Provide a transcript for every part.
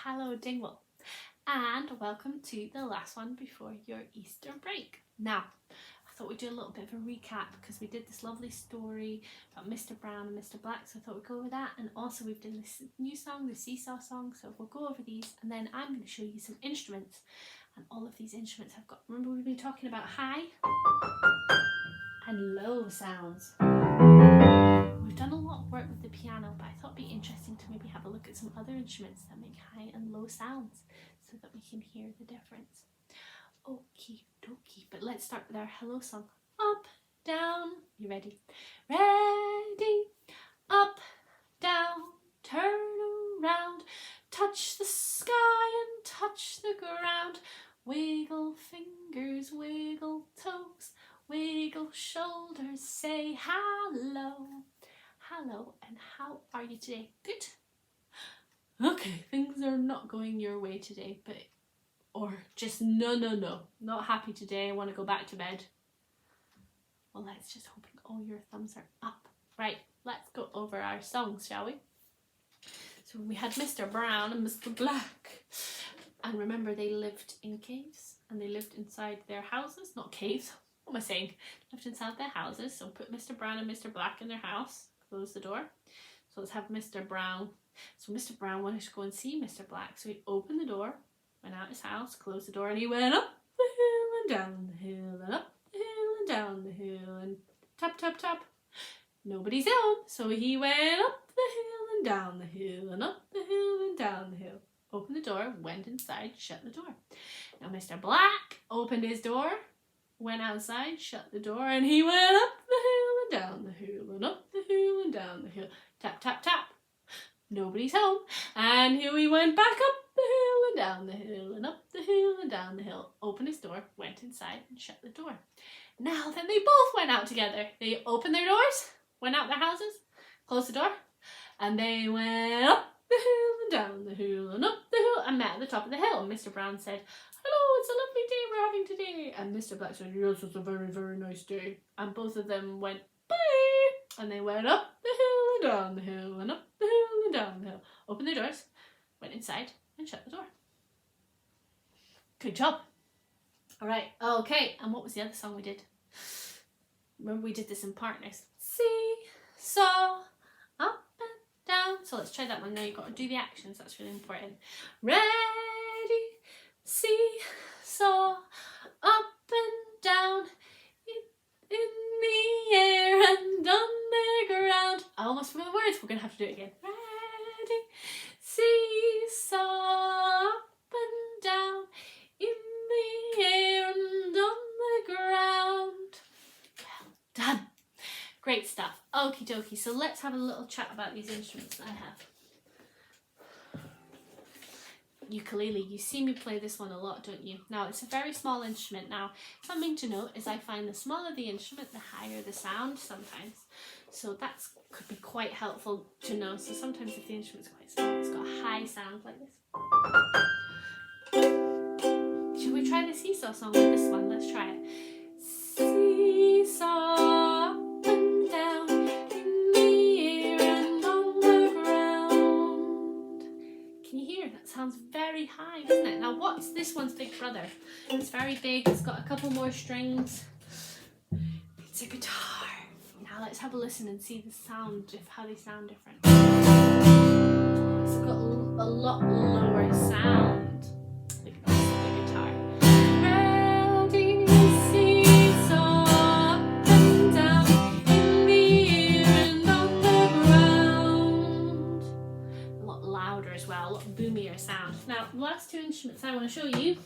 Hello Dingwall, and welcome to the last one before your Easter break. Now, I thought we'd do a little bit of a recap because we did this lovely story about Mr. Brown and Mr. Black, so I thought we'd go over that. And also we've done this new song, the Seesaw song, so we'll go over these and then I'm going to show you some instruments. And all of these instruments have got, remember we've been talking about high and low sounds. We've done a lot of work with the piano, but I thought it'd be interesting to maybe have a look at some other instruments that make high and low sounds so that we can hear the difference. Okie dokie, but let's start with our hello song. Up, down, you ready? Ready, up, down, turn around, touch the sky and touch the ground, wiggle fingers, wiggle toes, wiggle shoulders, say hello. Hello, and how are you today? Good? Okay, things are not going your way today, but or just no, not happy today, I want to go back to bed. Well, let's just hoping all your thumbs are up. Right, let's go over our songs, shall we? So we had Mr. Brown and Mr. Black. And remember, they lived in caves and they lived inside their houses. Not caves, what am I saying? Lived inside their houses. So put Mr. Brown and Mr. Black in their house. Close the door. So let's have Mr. Brown. So Mr. Brown wanted to go and see Mr. Black. So he opened the door, went out his house, closed the door, and he went up the hill and down the hill and up the hill and down the hill and tap, tap, tap. Nobody's home. So he went up the hill and down the hill and up the hill and down the hill. Opened the door, went inside, shut the door. Now Mr. Black opened his door, went outside, shut the door, and he went up the hill and down the hill and up the hill and down the hill. Tap, tap, tap. Nobody's home. And here he went back up the hill and down the hill and up the hill and down the hill. Opened his door, went inside and shut the door. Now then they both went out together. They opened their doors, went out their houses, closed the door, and they went up the hill and down the hill and up the hill and met at the top of the hill. And Mr. Brown said, "Hello, it's a lovely day we're having today." And Mr. Black said, "Yes, it's a very, very nice day." And both of them went, "Bye." And they went up the hill and down the hill and up the hill and down the hill. Opened their doors, went inside and shut the door. Good job. All right, okay. And what was the other song we did? Remember we did this in partners. See, saw, up and down. So let's try that one. Now you've got to do the actions. That's really important. Ready, see, saw, up and down, in the air and on the ground. I almost forgot the words. We're going to have to do it again. Ready, see, saw, up and down, in the air and on the ground. Well done. Great stuff. Okie dokie. So let's have a little chat about these instruments that I have. Ukulele. You see me play this one a lot, don't you? Now, it's a very small instrument. Now, something to note is I find the smaller the instrument, the higher the sound sometimes. So that could be quite helpful to know. So sometimes if the instrument's quite small, it's got a high sound like this. Should we try the seesaw song with this one? Let's try it. Seesaw up and down, in the air and on the ground. Can you hear? That sounds very high, doesn't it? Now what's this one's big brother? It's very big, it's got a couple more strings. It's a guitar. Now let's have a listen and see the sound, how they sound different. It's got a lot lower sound. The guitar. Ready, seesaw, up and down, in the air and on the ground. A lot louder as well, a lot boomier sound. Now, the last two instruments I want to show you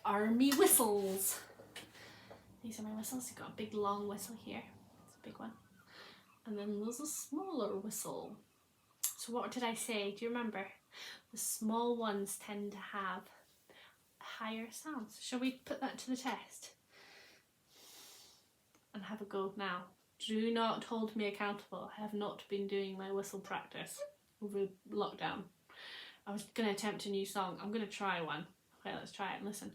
are my whistles. These are my whistles. You've got a big long whistle here. It's a big one. And then there's a smaller whistle. So what did I say? Do you remember? The small ones tend to have higher sounds. Shall we put that to the test? And have a go now. Do not hold me accountable. I have not been doing my whistle practice over lockdown. I was going to attempt a new song. I'm going to try one. Okay, let's try it and listen.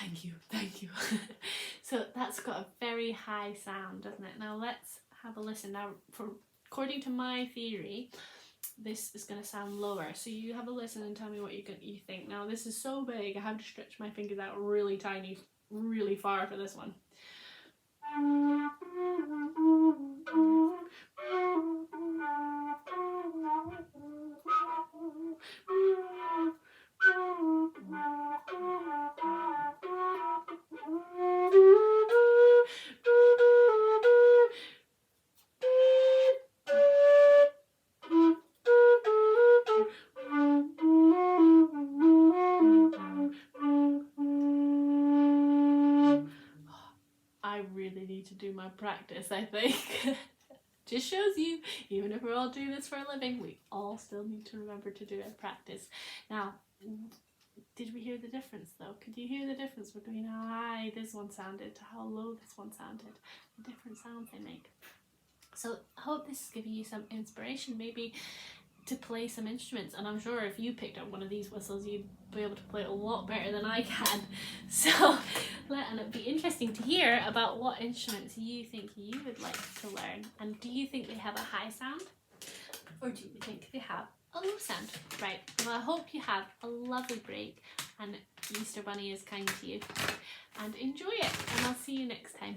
Thank you, thank you. So that's got a very high sound, doesn't it? Now let's have a listen. Now, according to my theory, this is going to sound lower. So you have a listen and tell me what you think. Now this is so big, I have to stretch my fingers out really tiny, really far for this one. I really need to do my practice, I think. Just shows you, even if we're all doing this for a living, we all still need to remember to do our practice. Now, did we hear the difference though? Could you hear the difference between how high this one sounded to how low this one sounded? The different sounds they make. So I hope this is giving you some inspiration, maybe to play some instruments, and I'm sure if you picked up one of these whistles you'd be able to play it a lot better than I can. So and it'd be interesting to hear about what instruments you think you would like to learn, and do you think they have a high sound or do you think they have a low sound? Right, well I hope you have a lovely break and Easter Bunny is kind to you, and enjoy it, and I'll see you next time.